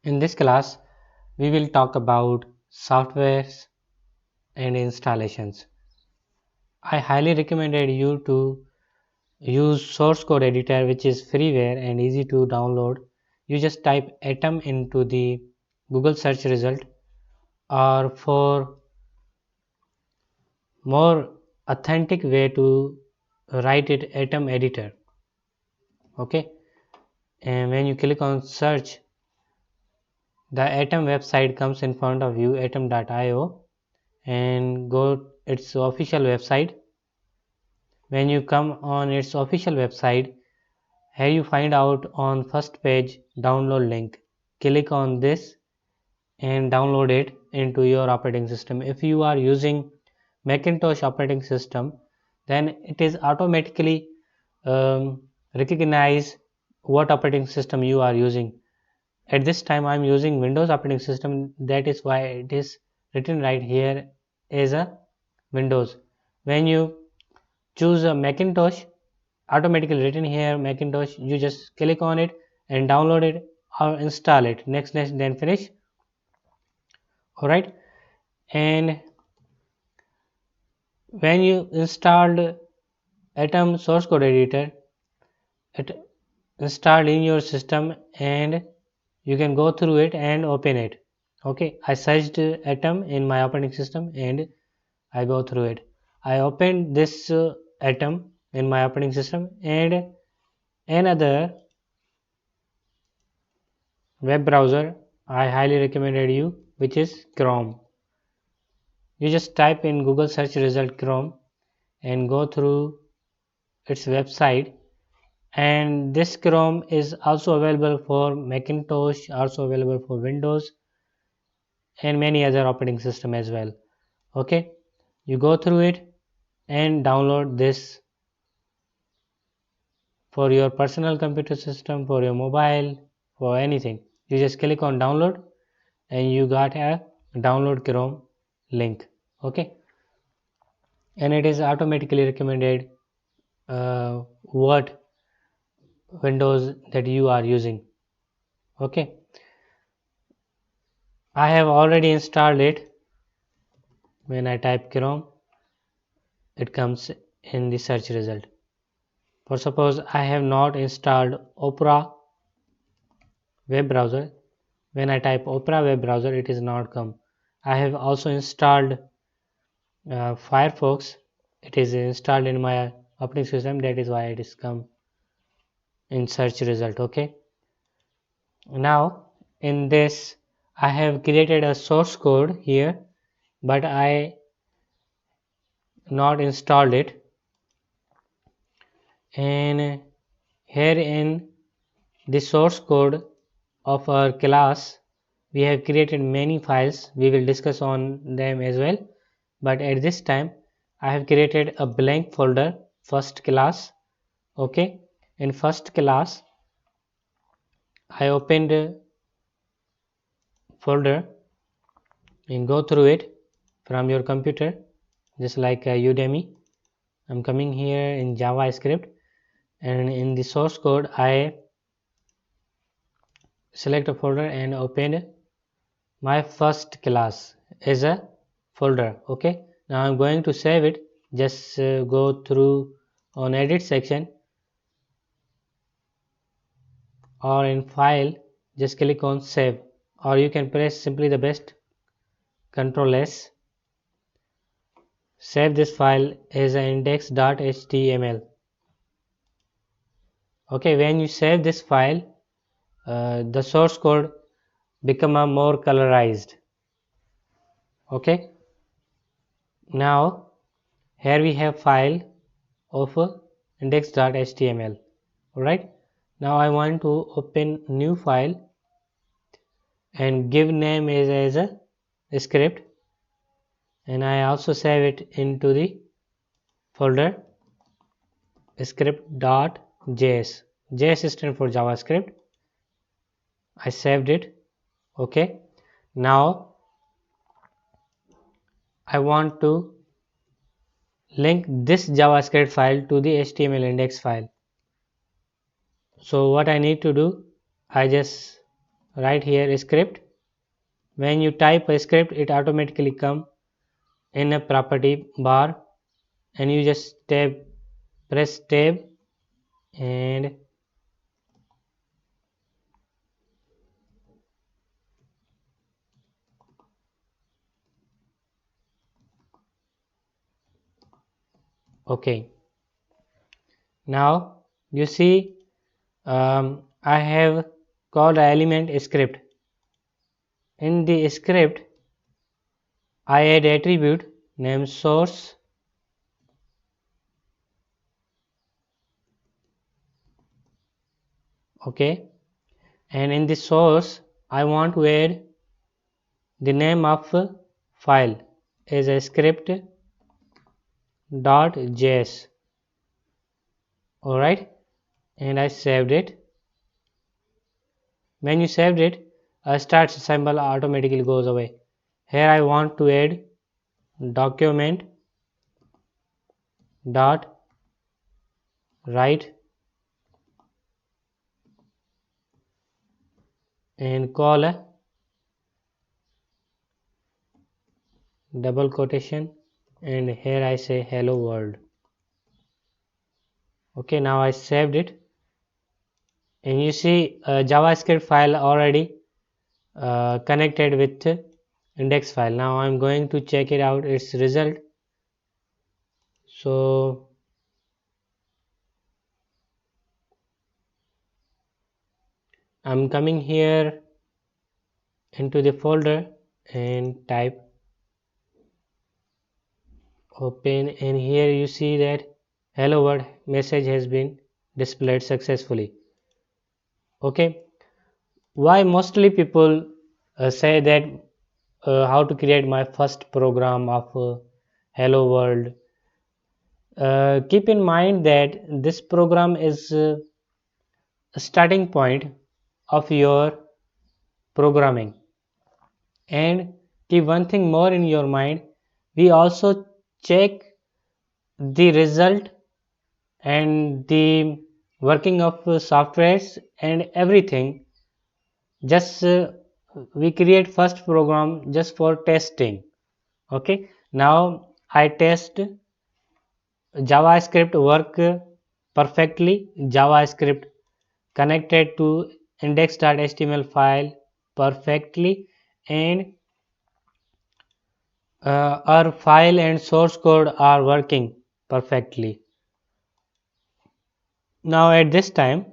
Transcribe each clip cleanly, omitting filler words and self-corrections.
In this class, we will talk about softwares and installations. I highly recommended you to use source code editor, which is freeware and easy to download. You just type atom into the Google search result, or for more authentic way to write it, atom editor. Okay, and when you click on search, the atom website comes in front of you, atom.io, and go its official website. When you come on its official website, here you find out on first page download link. Click on this and download it into your operating system. If you are using Macintosh operating system, then it is automatically recognize what operating system you are using. At this time I am using Windows operating system, that is why it is written right here as a Windows. When you choose a Macintosh, automatically written here Macintosh, you just click on it and download it or install it. Next, then finish. Alright, and when you installed Atom source code editor, it installed in your system and you can go through it and open it. Okay, I searched Atom in my operating system and I go through it. I opened this Atom in my operating system and another web browser I highly recommended you, which is Chrome. You just type in Google search result Chrome and go through its website, and this Chrome is also available for Macintosh, also available for Windows and many other operating system as well. Okay, you go through it and download this for your personal computer system, for your mobile, for anything. You just click on download and you got a download Chrome link. Okay, and it is automatically recommended what Windows that you are using. Okay, I have already installed it. When I type Chrome, it comes in the search result. For suppose I have not installed Opera web browser, when I type Opera web browser, it is not come. I have also installed Firefox. It is installed in my operating system, that is why it is come in search result. Okay, now in this I have created a source code here, but I not installed it, and here in the source code of our class we have created many files. We will discuss on them as well, but at this time I have created a blank folder, first class. Okay, in first class I opened a folder and go through it from your computer, just like Udemy. I'm coming here in JavaScript, and in the source code I select a folder and open my first class as a folder. Okay, now I'm going to save it. Just go through on edit section or in file, just click on save, or you can press simply the best Ctrl S. Save this file as an index.html. Okay, when you save this file, the source code become a more colorized. Okay, now here we have file of index.html. Alright, now I want to open new file and give name as a script, and I also save it into the folder script.js. JS stands for JavaScript. I saved it. Okay, now I want to link this JavaScript file to the HTML index file. So what I need to do, I just Right here script. When you type a script, it automatically come in a property bar, and you just press tab, and okay. Now you see, I have called the element script. In the script, I add attribute name source. Okay, and in the source, I want to add the name of file as a script dot js. Alright, and I saved it. When you saved it, a start symbol automatically goes away. Here I want to add document dot write and call a double quotation, and here I say hello world. Okay, now I saved it, and you see a JavaScript file already connected with index file. Now I'm going to check it out its result. So I'm coming here into the folder and type open, and here you see that hello world message has been displayed successfully. Okay, why mostly people say that how to create my first program of hello world. Keep in mind that this program is a starting point of your programming, and keep one thing more in your mind, we also check the result and the working of softwares and everything. Just we create first program just for testing. Okay, now I test JavaScript work perfectly. JavaScript connected to index.html file perfectly, and our file and source code are working perfectly. Now at this time,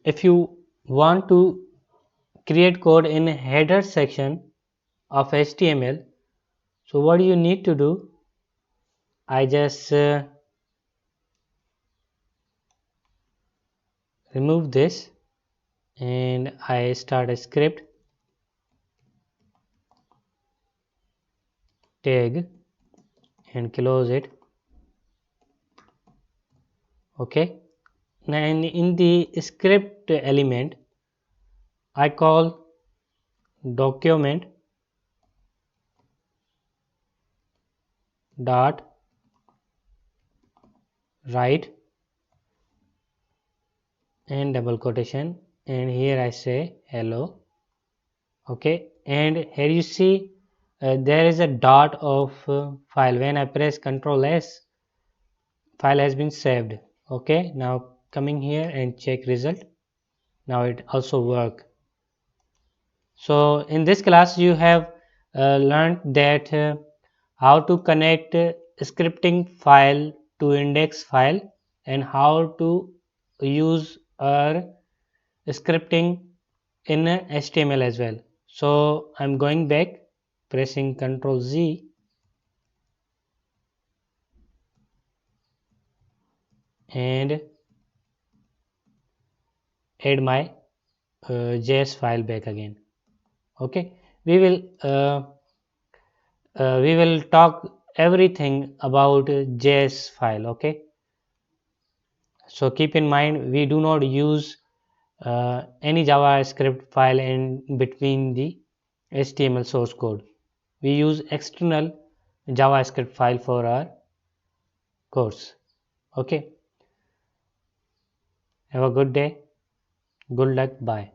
if you want to create code in header section of HTML, so what do you need to do? I just remove this, and I start a script tag and close it. Okay, and in the script element I call document dot write and double quotation, and here I say hello. Okay, and here you see there is a dot of file. When I press Ctrl S, file has been saved. Okay, now coming here and check result. Now it also work. So in this class you have learned that how to connect scripting file to index file, and how to use our scripting in HTML as well. So I'm going back, pressing Ctrl Z, and add my JS file back again. Okay, we will talk everything about JS file. Okay, so keep in mind we do not use any JavaScript file in between the HTML source code. We use external JavaScript file for our course. Okay, have a good day. Good luck. Bye.